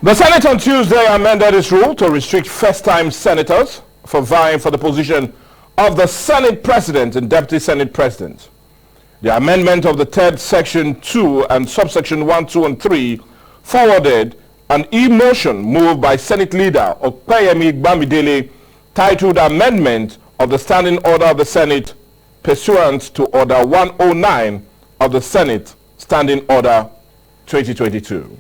The Senate on Tuesday amended its rule to restrict first-time senators from vying for the position of the Senate President and Deputy Senate President. The amendment of the third Section 2 and subsection 1, 2, and 3 forwarded an e-motion moved by Senate Leader Okpeyemi Bamidele titled Amendment of the Standing Order of the Senate pursuant to Order 109 of the Senate Standing Order 2022.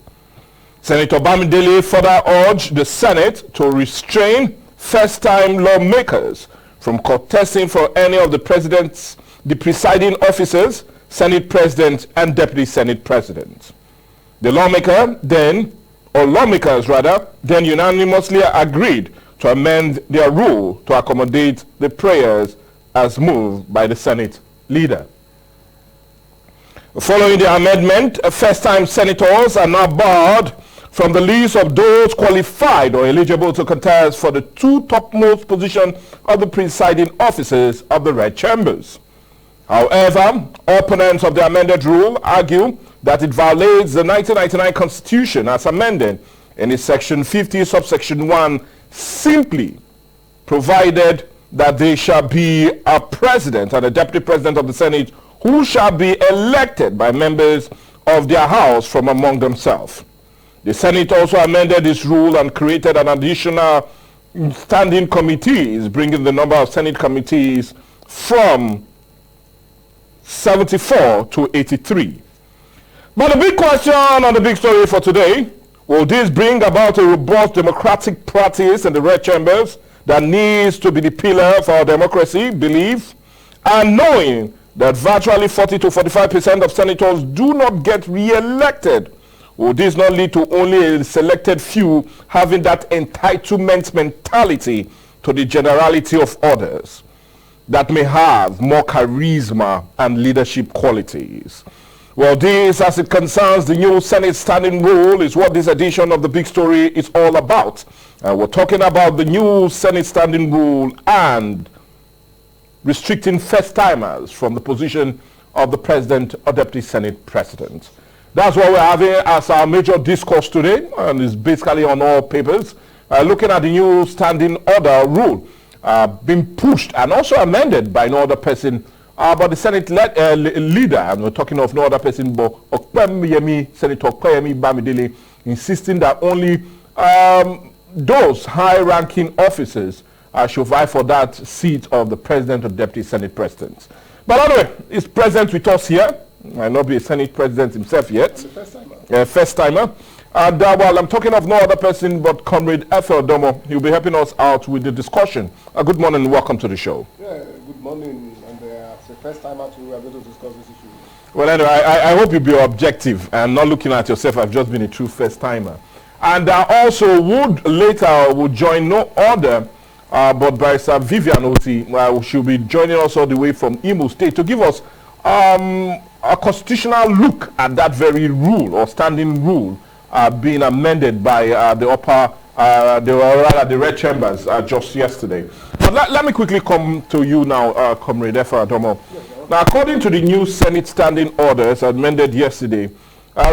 Senator Bamidele further urged the Senate to restrain first-time lawmakers from contesting for any of the presiding officers, Senate President, and Deputy Senate President. The lawmakers then unanimously agreed to amend their rule to accommodate the prayers as moved by the Senate Leader. Following the amendment, first-time senators are now barred from the list of those qualified or eligible to contest for the two topmost positions of the presiding officers of the red chambers. However, opponents of the amended rule argue that it violates the 1999 Constitution as amended in its Section 50, subsection 1, simply provided that there shall be a president and a deputy president of the Senate who shall be elected by members of their house from among themselves. The Senate also amended this rule and created an additional standing committees, bringing the number of Senate committees from 74 to 83. But the big question and the big story for today, will this bring about a robust democratic practice in the red chambers that needs to be the pillar for our democracy, belief, and knowing that virtually 40 to 45% of senators do not get re-elected? Will this not lead to only a selected few having that entitlement mentality to the generality of others that may have more charisma and leadership qualities? Well, this, as it concerns the new Senate standing rule, is what this edition of The Big Story is all about. We're talking about the new Senate standing rule and restricting first-timers from the position of the President or Deputy Senate President. That's what we're having as our major discourse today, and it's basically on all papers, looking at the new standing order rule being pushed and also amended by no other person but the Senate leader, and we're talking of no other person but Senator Okpeyemi Bamidele, insisting that only those high-ranking officers should vie for that seat of the President or Deputy Senate President. But anyway, he's present with us here. Might not be a Senate President himself yet. First timer. And well, I'm talking of no other person but Comrade FM&TV. He'll be helping us out with the discussion. Good morning and welcome to the show. Yeah, good morning. And as a first timer too, we are going to discuss this issue. Well, anyway, I hope you'll be objective and not looking at yourself as just being a true first timer. And also would join no other but Barrister Vivian Oti. She'll be joining us all the way from Imo State to give us a constitutional look at that very rule or standing rule being amended by the red chambers just yesterday. But let me quickly come to you now, Comrade FM&TV. Now, according to the new Senate standing orders amended yesterday,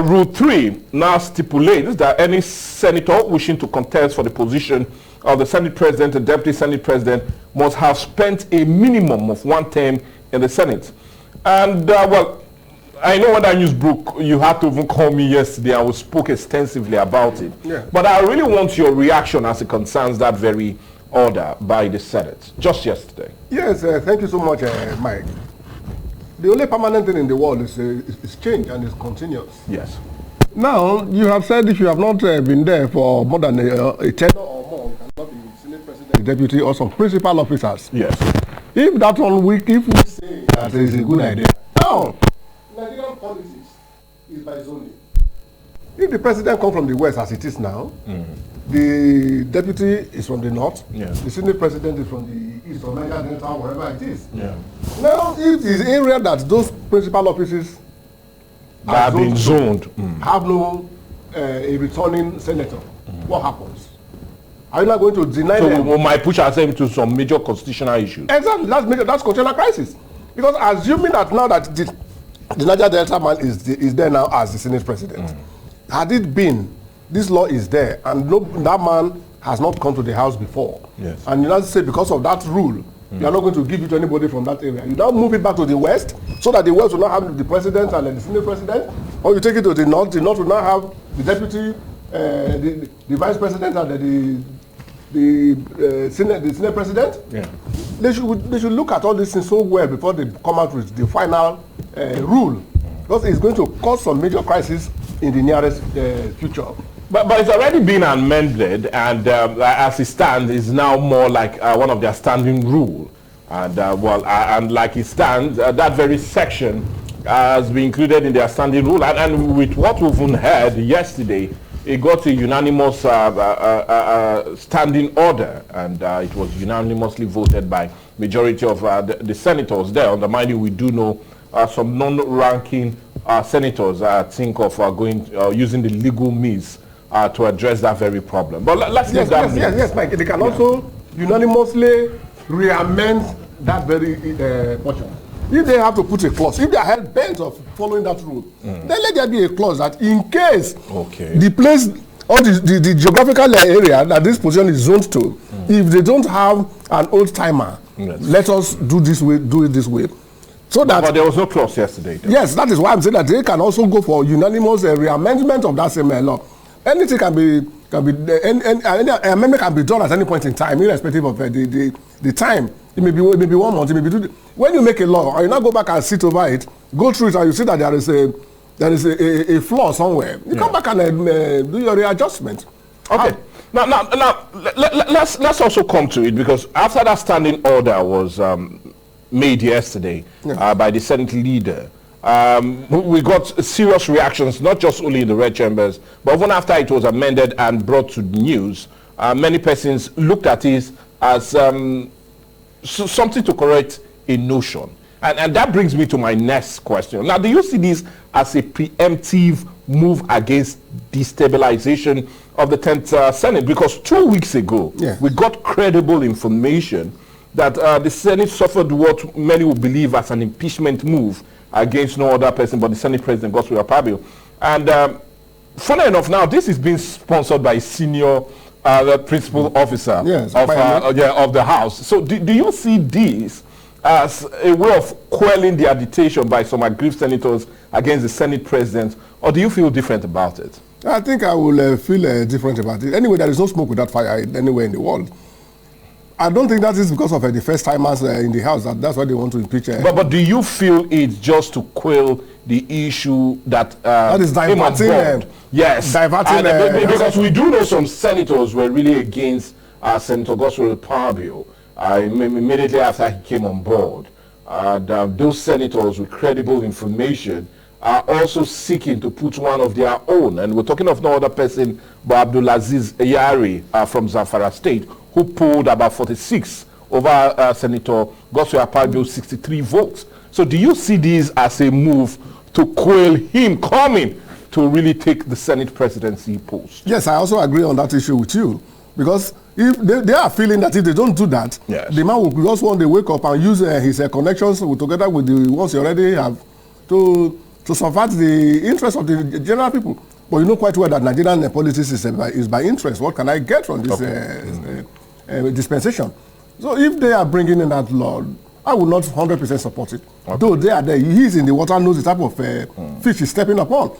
Rule 3 now stipulates that any senator wishing to contest for the position of the Senate President and Deputy Senate President must have spent a minimum of one term in the Senate. And, well, I know when that news broke, you had to even call me yesterday and we spoke extensively about it. Yeah. But I really want your reaction as it concerns that very order by the Senate, just yesterday. Yes, thank you so much, Mike. The only permanent thing in the world is change and is continuous. Yes. Now, you have said if you have not been there for more than a tenure or more, you cannot be Senate President, Deputy, or some principal officers. Yes. If that one week, if we say that is a good idea. Now, Nigerian politics is by zoning. If the president comes from the west as it is now, the deputy is from the north, the Senate president is from the east or Niger Delta, wherever it is. Yeah. Now, if the area that those principal offices have been zoned, have no a returning senator, what happens? Are you not going to deny them? So we might push ourselves into some major constitutional issues. Exactly, that's constitutional crisis. Because assuming that now that the Niger Delta man is there now as the Senate president, had it been this law is there, and that man has not come to the house before. Yes. And you now say because of that rule, you are not going to give it to anybody from that area. You now move it back to the west, so that the west will not have the president and the senate president, or you take it to the north will not have the deputy, the vice president and the senate president. Yeah. They should look at all these things so well before they come out with the final rule, because it's going to cause some major crisis in the nearest future. But it's already been amended, and as it stands, it's now more like one of their standing rule. And and like it stands, that very section has been included in their standing rule. And with what we've heard yesterday, it got a unanimous standing order, and it was unanimously voted by majority of the senators there. Undermining, we do know some non-ranking senators think of using the legal means to address that very problem. But let's leave that. Yes, Mike. They can also unanimously re-amend that very portion. If they have to put a clause, if they are held bent of following that rule, then let there be a clause that in case the place or the geographical area that this position is zoned to, if they don't have an old timer, let us do it this way. So that, but there was no clause yesterday. Though. Yes, that is why I'm saying that they can also go for unanimous re-amendment of that same law. Anything any amendment can be done at any point in time, irrespective of the time. It may be 1 month, it may be 2 days. When you make a law, or you now go back and sit over it, go through it, and you see that there is a flaw somewhere. You come back and do your readjustment. Okay. Now, let's also come to it, because after that standing order was made yesterday by the Senate leader, we got serious reactions, not just only in the red chambers, but even after it was amended and brought to news. Many persons looked at it as something to correct a notion. And that brings me to my next question. Now, do you see this as a preemptive move against destabilization of the 10th Senate? Because 2 weeks ago, we got credible information that the Senate suffered what many would believe as an impeachment move against no other person but the Senate President, Godswill Akpabio. And funny enough, now this is being sponsored by a senior principal officer of the House. So do you see this as a way of quelling the agitation by some aggrieved senators against the Senate President, or do you feel different about it? I think I will feel different about it. Anyway, there is no smoke without fire anywhere in the world. I don't think that is because of the first timers in the House. That's why they want to impeach. But do you feel it's just to quell the issue that is diverting? Yes, diverting. Because we do know some senators were really against Senator Godswill Akpabio immediately after he came on board. Those senators with credible information are also seeking to put one of their own, and we're talking of no other person but Abdulaziz Yari from Zamfara State, who polled about 46 over Senator Godswill Akpabio's 63 votes. So do you see this as a move to quell him coming to really take the Senate presidency post? Yes, I also agree on that issue with you, because if they are feeling that if they don't do that, the man will just one day wake up and use his connections together with the ones he already have to subvert the interest of the general people. But you know quite well that Nigerian politics is by interest. What can I get from this dispensation? So if they are bringing in that law, I will not 100% support it. Though they are there, he is in the water, knows the type of fish he's stepping upon.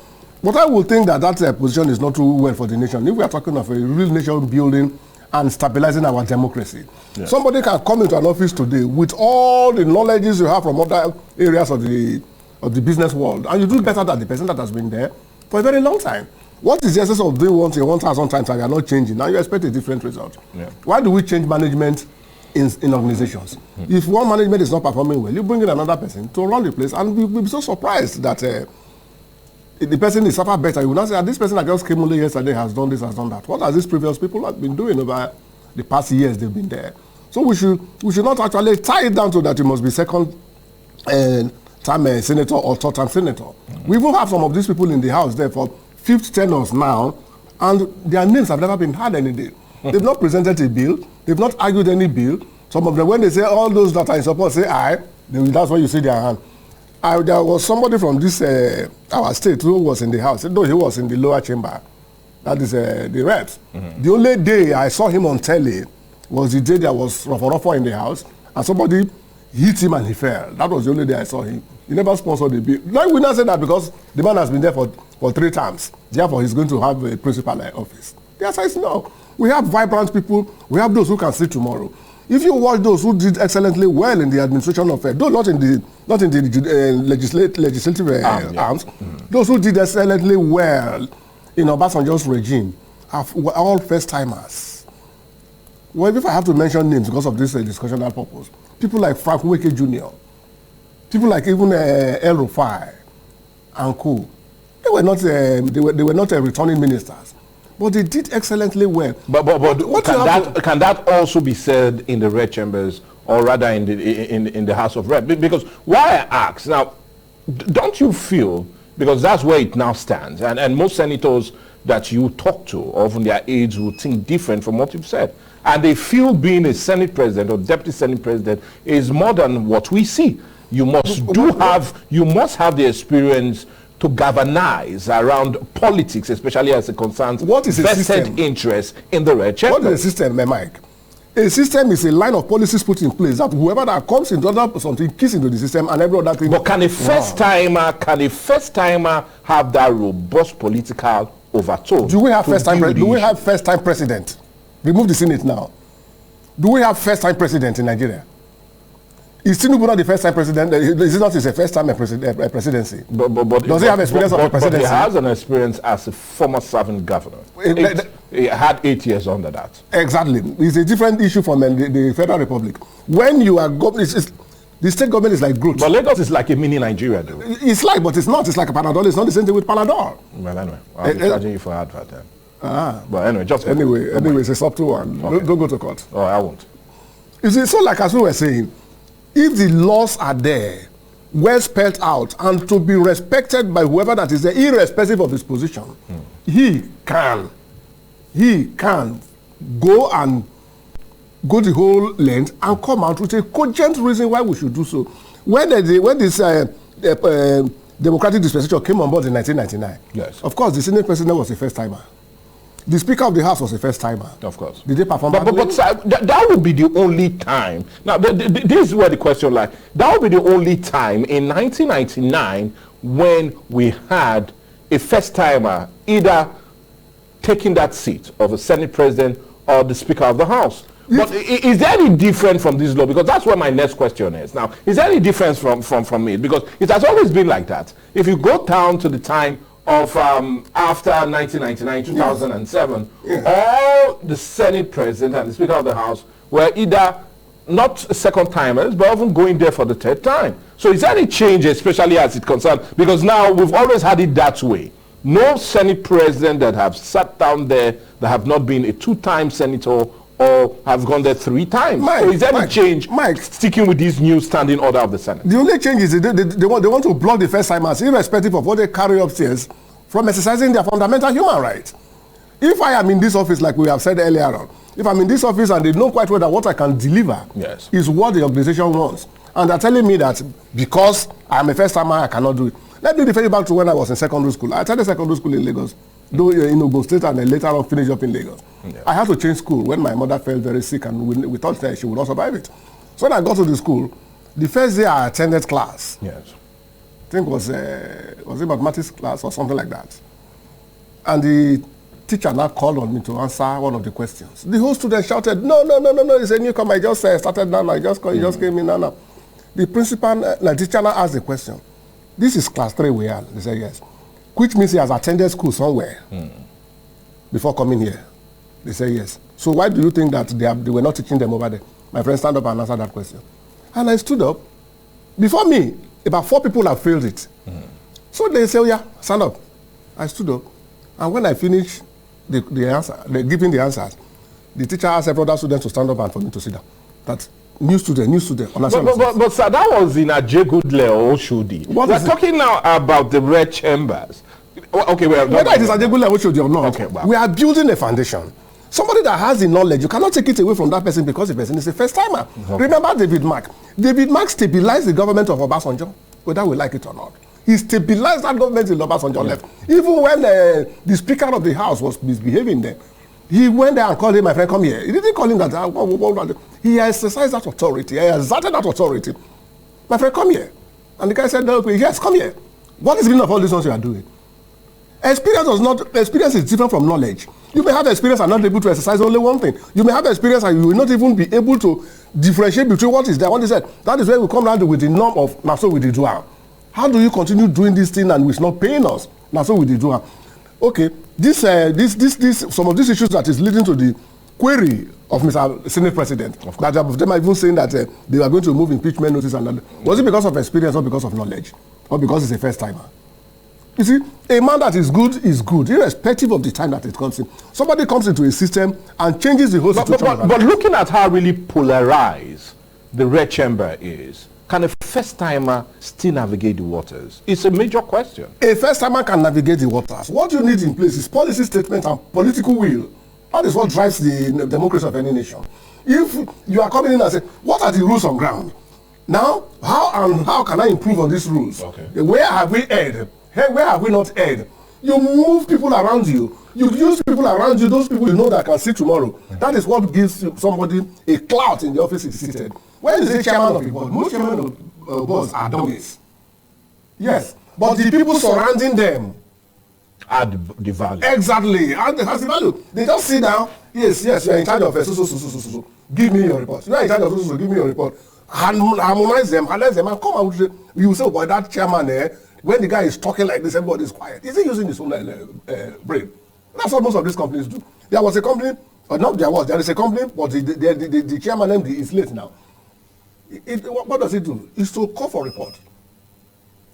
But I will think that position is not too well for the nation. If we are talking of a real nation building and stabilizing our democracy, somebody can come into an office today with all the knowledges you have from other areas of the business world, and you do better than the person that has been there for a very long time. What is the essence of doing one thing 1,000 times and you are not changing? Now you expect a different result. Why do we change management in organizations? If one management is not performing well, you bring in another person to run the place, and we'll be so surprised that the person is far better. You will not say, this person that just came only yesterday has done this, has done that. What has these previous people have been doing over the past years they've been there? So we should not actually tie it down to that you must be second time senator or third time senator. We even have some of these people in the House there for 5th tenures now, and their names have never been heard any day. They've not presented a bill. They've not argued any bill. Some of them, when they say all those that are in support say aye, that's why you see their hand. There was somebody from this our state who was in the House, though he was in the lower chamber. that is the reps. The only day I saw him on telly was the day there was ruffle in the house, and somebody hit him and he fell. That was the only day I saw him. He never sponsored the bill. Like we now say that because the man has been there for 3 terms. Therefore, he's going to have a principal office. The answer is no. We have vibrant people. We have those who can see tomorrow. If you watch those who did excellently well in the administration of, though not in the legislative arms, those who did excellently well in Obasanjo's regime are all first-timers. Well, if I have to mention names because of this discussional purpose, people like Frank Weke Jr., people like even El Rufai and co. They were not returning ministers, but they did excellently well. But can that also be said in the red chambers, or rather in the House of Rep? Because why I ask now, don't you feel, because that's where it now stands, and most senators that you talk to, or from their aides, will think different from what you've said, and they feel being a Senate president or deputy Senate president is more than what we see. You must have the experience to galvanize around politics, especially as it concerns vested interest in the red chamber. What is a system, Mike? A system is a line of policies put in place that whoever that comes into something kicks into the system and every other thing. But can a first timer have that robust political overtone? Do we have first time president? Remove the Senate now. Do we have first time president in Nigeria? Is Tinubu not the first time president? Is it not his first time presidency? Does he have experience of presidency? But he has an experience as a former serving governor. He had 8 years under that. Exactly. It's a different issue from the Federal Republic. When you are the state government is like Groot. But Lagos is like a mini Nigeria, though. It's like, but it's not. It's like a Panadol. It's not the same thing with Panadol. Well, anyway, I'll be charging you for advert then. But anyway, it's a subtle one. Okay. Don't go to court. Oh, I won't. You see, so like as we were saying, if the laws are there, well spelled out, and to be respected by whoever that is there, irrespective of his position, he can go the whole length and come out with a cogent reason why we should do so. When this democratic dispensation came on board in 1999, yes, of course, the Senate president was a first-timer. The Speaker of the House was a first-timer. Of course. Did they perform? But that would be the only time. Now, this is where the question lies. That would be the only time in 1999 when we had a first-timer either taking that seat of a Senate president or the Speaker of the House. But is there any different from this law? Because that's where my next question is. Now, is there any difference from it? Because it has always been like that. If you go down to the time of after 1999, 2007, all the Senate president and the Speaker of the House were either not second timers, but often going there for the third time. So is there any change, especially as it concerns, because now we've always had it that way. No Senate president that have sat down there that have not been a 2-time senator or have gone there 3 times. So is there any change sticking with this new standing order of the Senate? The only change is they want to block the first-timers, irrespective of what they carry upstairs, from exercising their fundamental human rights. If I am in this office, like we have said earlier on, if I'm in this office and they know quite well that what I can deliver is what the organization wants, and they're telling me that because I'm a first-timer, I cannot do it. Let me refer you back to when I was in secondary school. I attended secondary school in Lagos, though in Ogun State, and then later on finished up in Lagos. I had to change school when my mother fell very sick, and we thought that she would not survive it. So when I got to the school, the first day I attended class, I think was it mathematics class or something like that. And the teacher now called on me to answer one of the questions. The whole student shouted, no, it's a newcomer. I just started now. He just came in now. The principal, the teacher now asked the question. This is class 3 we are. They said yes. Which means he has attended school somewhere before coming here. They say yes. So why do you think that they were not teaching them over there? My friend stand up and answer that question. And I stood up. Before me, about 4 people have failed it. So they say, oh yeah, stand up. I stood up. And when I finished the answer, giving the answers, the teacher asked every other student to stand up and for me to sit down. That new student. But sir, that was in Ajegudle or Oshodi. We're talking now about the red chambers. Okay, whether it is Ajegudle or Oshodi or not, we are building a foundation. Somebody that has the knowledge, you cannot take it away from that person because the person is a first-timer. Remember David Mark. David Mark stabilized the government of Obasanjo, whether we like it or not. He stabilized that government in Obasanjo left. Even when the Speaker of the House was misbehaving there, he went there and called him, my friend, come here. He didn't call him that. He exercised that authority. He exerted that authority. My friend, come here. And the guy said, no, yes, come here. What is the meaning of all these ones you are doing? Experience is different from knowledge. You may have experience and not able to exercise only one thing. You may have experience and you will not even be able to differentiate between what is there, what is that. That is where we come down to with the norm of Naso with the dual. How do you continue doing this thing and it's not paying us? Naso with the dual. Okay, some of these issues that is leading to the query of Mr. Senate President. That them are even saying that they are going to move impeachment notice and that. Was it because of experience or because of knowledge? Or because it's a first timer? You see, a man that is good, irrespective of the time that it comes in. Somebody comes into a system and changes the whole situation. But looking at how really polarized the red chamber is, can a first-timer still navigate the waters? It's a major question. A first-timer can navigate the waters. What you need in place is policy statement and political will. That is what drives the democracy of any nation. If you are coming in and say, what are the rules on ground? Now, how can I improve on these rules? Okay. Where have we erred? Where have we not erred? You move people around you. You use people around you, those people you know that can see tomorrow. That is what gives somebody a clout in the office he's seated. When is the chairman of the board? Most chairman of boards are dummies. Yes, but the people surrounding them add the value. Exactly, and has the value. They just sit down. Yes, you are in charge of so. Give me your report. You are in charge of so. Give me your report. Harmonize them, and come out. You say, boy, that chairman when the guy is talking like this, everybody is quiet. Is he using his own brain? That's what most of these companies do. There was a company, or not there is a company, but the chairman name is late now. What does it do? It's to call for report.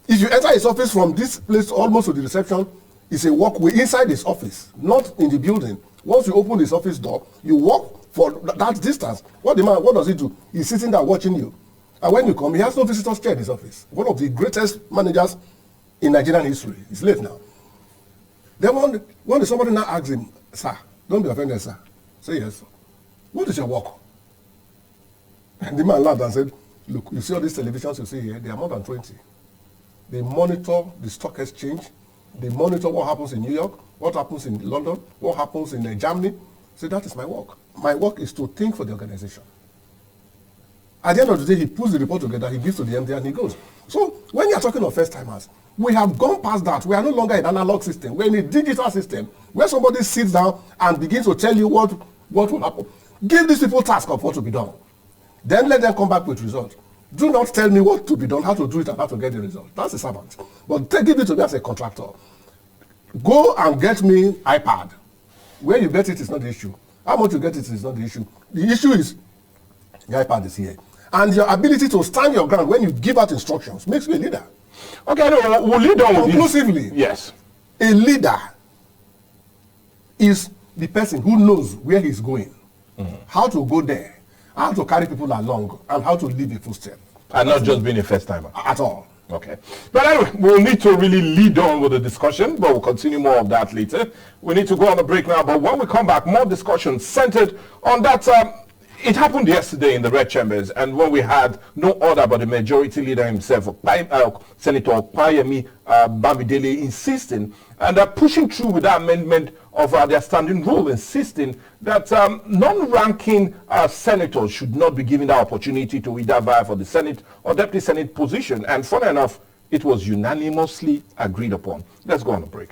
If you enter his office from this place almost to the reception, it's a walkway inside his office, not in the building. Once you open his office door, you walk for that distance. What does he do? He's sitting there watching you. And when you come, he has no visitors chair in his office. One of the greatest managers in Nigerian history. He's late now. Then when somebody now asks him, sir, don't be offended, sir. Say yes. What is your work? And the man laughed and said, look, you see all these televisions you see here, they are more than 20. They monitor the stock exchange. They monitor what happens in New York, what happens in London, what happens in Germany. So that is my work. My work is to think for the organization. At the end of the day, he puts the report together, he gives to the MD and he goes. So when you're talking of first-timers, we have gone past that. We are no longer in an analog system. We're in a digital system where somebody sits down and begins to tell you what will happen. Give these people task of what to be done. Then let them come back with results. Do not tell me what to be done, how to do it, and how to get the result. That's a servant. But give it to me as a contractor. Go and get me iPad. Where you get it is not the issue. How much you get it is not the issue. The issue is the iPad is here. And your ability to stand your ground when you give out instructions makes you a leader. Okay, no, we'll lead on with conclusively. Yes. A leader is the person who knows where he's going, how to go there, how to carry people along, and how to lead a footstep. And not just being a first timer. At all. Okay. But anyway, we'll need to really lead on with the discussion, but we'll continue more of that later. We need to go on a break now, but when we come back, more discussion centered on that. It happened yesterday in the red chambers, and when we had no other but the majority leader himself, Senator Payemi Bamidele, insisting and pushing through with that amendment of their standing rule, insisting that non-ranking senators should not be given the opportunity to either vie for the Senate or Deputy Senate position. And funny enough, it was unanimously agreed upon. Let's go on a break.